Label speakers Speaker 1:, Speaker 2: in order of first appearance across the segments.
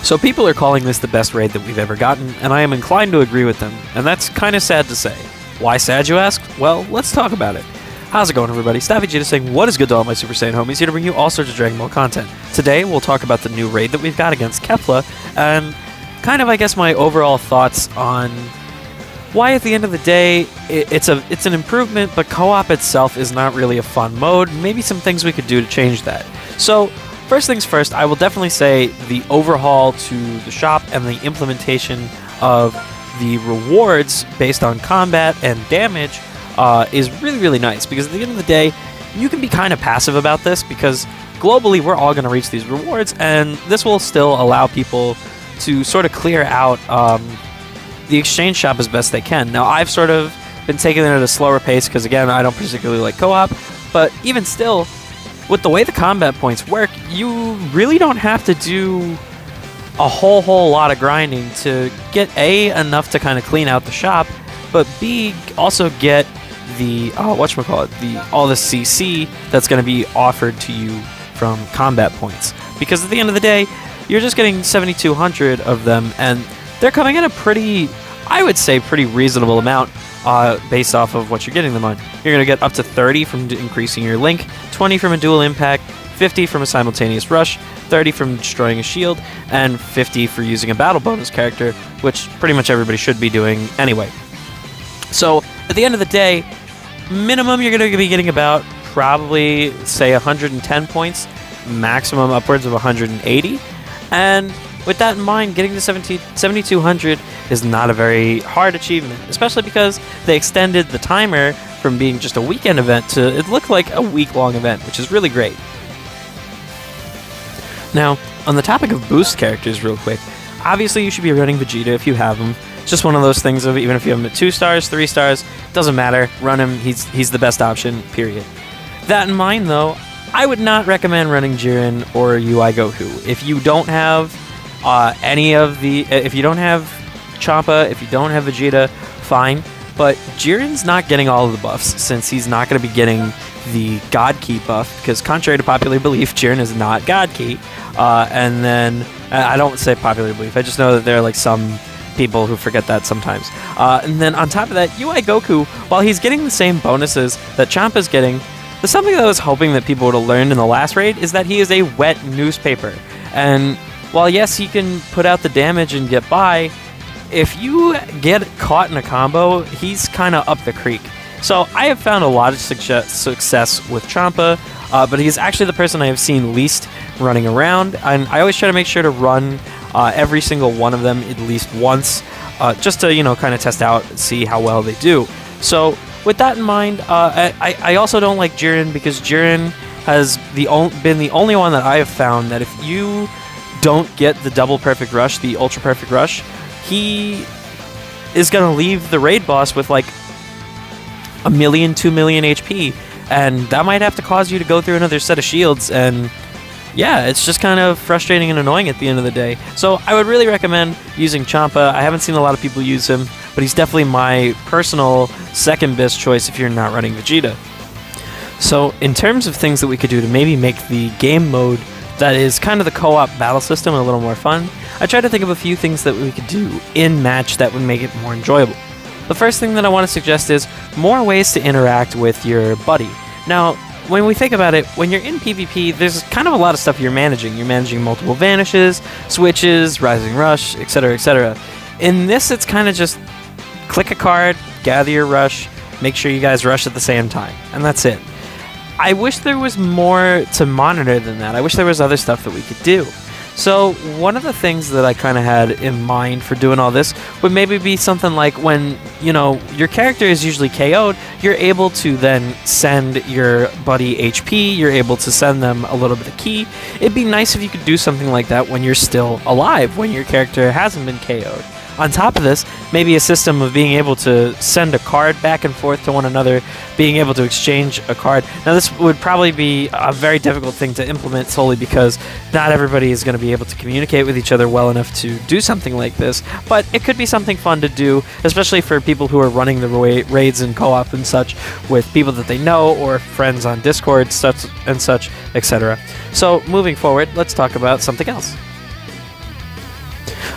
Speaker 1: So people are calling this the best raid that we've ever gotten, and I am inclined to agree with them, and that's kind of sad to say. Why sad, you ask? Well, let's talk about it. How's it going, everybody? Vegeta saying, what is good to all my Super Saiyan homies, here to bring you all sorts of Dragon Ball content. Today, we'll talk about the new raid that we've got against Kefla, and kind of, I guess, my overall thoughts on why, at the end of the day, it's an improvement, but co-op itself is not really a fun mode. Maybe some things we could do to change that. So, first things first, I will definitely say the overhaul to the shop and the implementation of the rewards based on combat and damage is really, really nice, because at the end of the day, you can be kind of passive about this, because globally we're all going to reach these rewards, and this will still allow people to sort of clear out the exchange shop as best they can. Now, I've sort of been taking it at a slower pace, because again, I don't particularly like co-op, but even still, with the way the combat points work, you really don't have to do a whole lot of grinding to get A, enough to kind of clean out the shop, but B, also get the all the CC that's going to be offered to you from combat points. Because at the end of the day, you're just getting 7,200 of them, and they're coming in a pretty, I would say, pretty reasonable amount based off of what you're getting them on. You're going to get up to 30 from increasing your link, 20 from a dual impact, 50 from a simultaneous rush, 30 from destroying a shield, and 50 for using a battle bonus character, which pretty much everybody should be doing anyway. So, at the end of the day, minimum you're going to be getting about probably, say, 110 points, maximum upwards of 180, and with that in mind, getting to 7,200 is not a very hard achievement, especially because they extended the timer from being just a weekend event to it looked like a week-long event, which is really great. Now, on the topic of boost characters real quick, obviously you should be running Vegeta if you have him. It's just one of those things of even if you have him at 2 stars, 3 stars, doesn't matter, run him, he's the best option, period. That in mind though, I would not recommend running Jiren or UI Goku. If you don't have if you don't have Champa, if you don't have Vegeta, fine, but Jiren's not getting all of the buffs since he's not going to be getting the God Key buff, because contrary to popular belief, Jiren is not God Key. And then, I don't say popular belief, I just know that there are like some people who forget that sometimes. And then on top of that, UI Goku, while he's getting the same bonuses that Champa's getting, there's something that I was hoping that people would have learned in the last raid is that he is a wet newspaper. And while yes, he can put out the damage and get by, if you get caught in a combo, he's kind of up the creek. So I have found a lot of success with Champa, but he's actually the person I have seen least running around, and I always try to make sure to run every single one of them at least once, just to, kind of test out and see how well they do. So with that in mind, I also don't like Jiren, because Jiren has been the only one that I have found that if you don't get the double perfect rush, the ultra perfect rush, he is going to leave the raid boss with like 1 million, 2 million HP, and that might have to cause you to go through another set of shields, and yeah, it's just kind of frustrating and annoying at the end of the day. So I would really recommend using Champa. I haven't seen a lot of people use him, but he's definitely my personal second best choice if you're not running Vegeta. So in terms of things that we could do to maybe make the game mode that is kind of the co-op battle system a little more fun, I tried to think of a few things that we could do in match that would make it more enjoyable. The first thing that I want to suggest is more ways to interact with your buddy. Now, when we think about it, when you're in PvP, there's kind of a lot of stuff you're managing. You're managing multiple vanishes, switches, rising rush, etc., etc. In this, it's kind of just click a card, gather your rush, make sure you guys rush at the same time, and that's it. I wish there was more to monitor than that. I wish there was other stuff that we could do. So one of the things that I kind of had in mind for doing all this would maybe be something like when, your character is usually KO'd, you're able to then send your buddy HP, you're able to send them a little bit of key. It'd be nice if you could do something like that when you're still alive, when your character hasn't been KO'd. On top of this, maybe a system of being able to send a card back and forth to one another, being able to exchange a card. Now, this would probably be a very difficult thing to implement solely because not everybody is going to be able to communicate with each other well enough to do something like this, but it could be something fun to do, especially for people who are running the raids and co-op and such with people that they know or friends on Discord, such, etc. So, moving forward, let's talk about something else.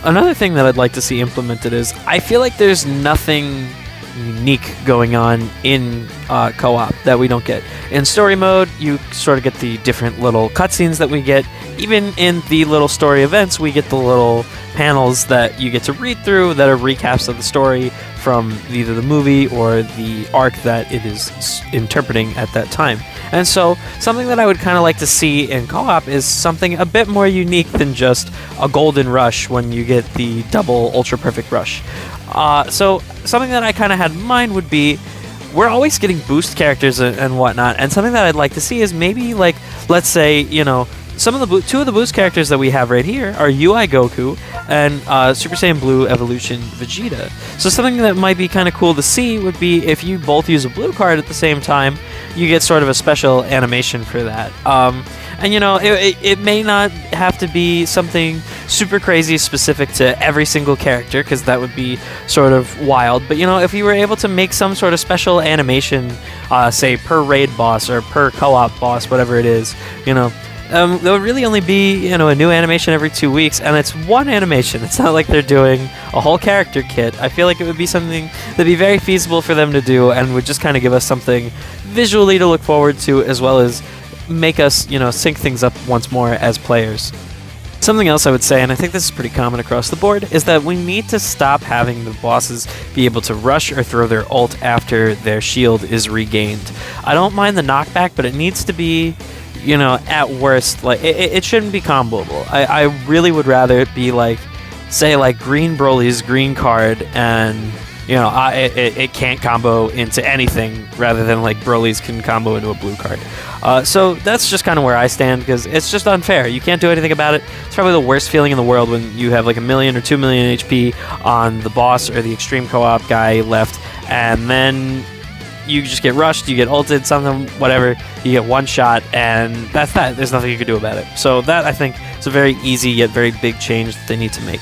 Speaker 1: Another thing that I'd like to see implemented is I feel like there's nothing unique going on in co-op that we don't get. In story mode, you sort of get the different little cutscenes that we get. Even in the little story events, we get the little panels that you get to read through that are recaps of the story from either the movie or the arc that it is interpreting at that time. And so something that I would kind of like to see in co-op is something a bit more unique than just a golden rush when you get the double ultra perfect rush. So something that I kind of had in mind would be, we're always getting boost characters and whatnot, and something that I'd like to see is maybe, like, let's say, you know, some of the two of the boost characters that we have right here are UI Goku and Super Saiyan Blue Evolution Vegeta. So something that might be kind of cool to see would be if you both use a blue card at the same time, you get sort of a special animation for that. And you know, it may not have to be something super crazy specific to every single character, because that would be sort of wild. But you know, if you were able to make some sort of special animation, say per raid boss or per co-op boss, whatever it is, you know, there would really only be, you know, a new animation every 2 weeks, and it's one animation. It's not like they're doing a whole character kit. I feel like it would be something that'd be very feasible for them to do, and would just kind of give us something visually to look forward to, as well as make us, you know, sync things up once more as players. Something else I would say, and I think this is pretty common across the board, is that we need to stop having the bosses be able to rush or throw their ult after their shield is regained. I don't mind the knockback, but it needs to be, you know, at worst, like, it shouldn't be comboable. I really would rather it be like, say, like green Broly's green card, and you know, it can't combo into anything, rather than like Broly's can combo into a blue card. So that's just kind of where I stand, because it's just unfair. You can't do anything about it. It's probably the worst feeling in the world when you have like 1 million or 2 million HP on the boss or the extreme co-op guy left, and then you just get rushed, you get ulted, something, whatever, you get one shot, and that's that. There's nothing you can do about it. So that, I think, is a very easy yet very big change that they need to make.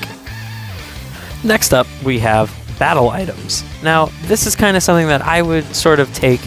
Speaker 1: Next up, we have battle items. Now, this is kind of something that I would sort of take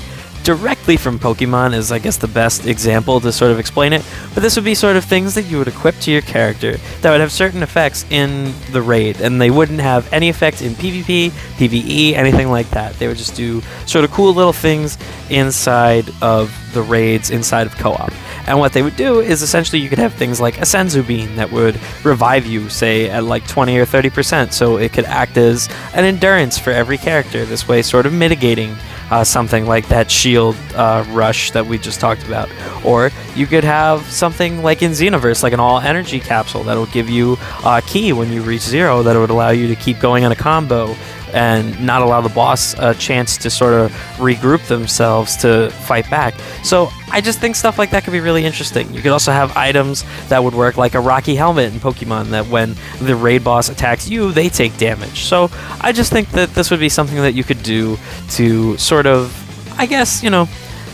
Speaker 1: directly from Pokemon as, I guess, the best example to sort of explain it, but this would be sort of things that you would equip to your character that would have certain effects in the raid, and they wouldn't have any effect in PvP, PvE, anything like that. They would just do sort of cool little things inside of the raids, inside of co-op. And what they would do is essentially you could have things like a Senzu Bean that would revive you, say, at like 20 or 30%, so it could act as an endurance for every character, this way sort of mitigating something like that shield rush that we just talked about. Or you could have something like in Xenoverse, like an all-energy capsule that will give you a key when you reach 0 that would allow you to keep going on a combo and not allow the boss a chance to sort of regroup themselves to fight back. So I just think stuff like that could be really interesting. You could also have items that would work like a Rocky Helmet in Pokemon, that when the raid boss attacks you, they take damage. So I just think that this would be something that you could do to sort of, I guess, you know,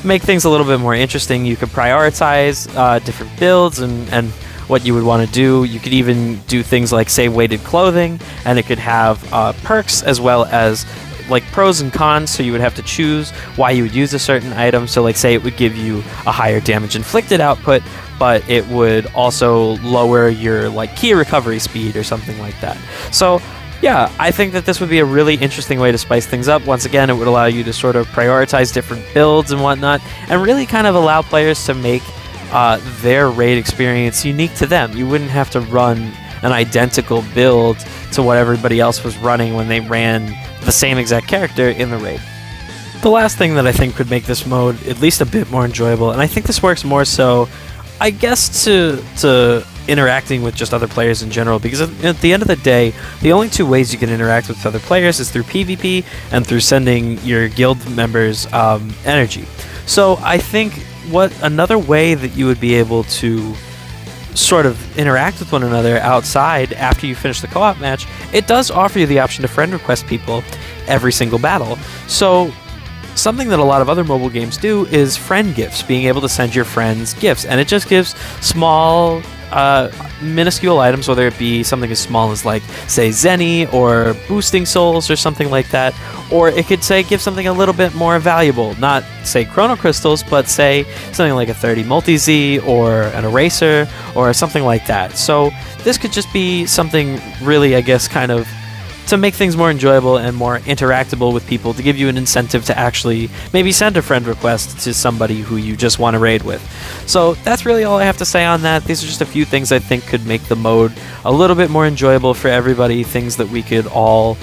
Speaker 1: make things a little bit more interesting. You could prioritize different builds and what you would want to do. You could even do things like, say, weighted clothing, and it could have perks as well as like pros and cons, so you would have to choose why you would use a certain item. So like, say, it would give you a higher damage inflicted output, but it would also lower your like key recovery speed or something like that. So yeah, I think that this would be a really interesting way to spice things up. Once again, it would allow you to sort of prioritize different builds and whatnot, and really kind of allow players to make their raid experience unique to them. You wouldn't have to run an identical build to what everybody else was running when they ran the same exact character in the raid. The last thing that I think could make this mode at least a bit more enjoyable, and I think this works more so, I guess, to interacting with just other players in general, because at the end of the day, the only two ways you can interact with other players is through PvP and through sending your guild members energy. So I think what another way that you would be able to sort of interact with one another outside after you finish the co-op match, it does offer you the option to friend request people every single battle. So something that a lot of other mobile games do is friend gifts, being able to send your friends gifts, and it just gives small minuscule items, whether it be something as small as like, say, Zenny or boosting souls or something like that, or it could say give something a little bit more valuable, not say chrono crystals, but say something like a 30 multi-Z or an eraser or something like that. So this could just be something really, I guess, kind of to make things more enjoyable and more interactable with people, to give you an incentive to actually maybe send a friend request to somebody who you just want to raid with. So that's really all I have to say on that. These are just a few things I think could make the mode a little bit more enjoyable for everybody, things that we could all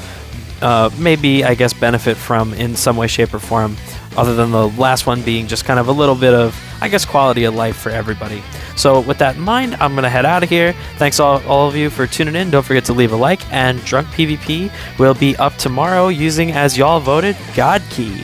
Speaker 1: maybe, I guess, benefit from in some way, shape, or form, other than the last one being just kind of a little bit of, I guess, quality of life for everybody. So with that in mind, I'm going to head out of here. Thanks all of you for tuning in. Don't forget to leave a like, and Drunk PvP will be up tomorrow using, as y'all voted, God Key.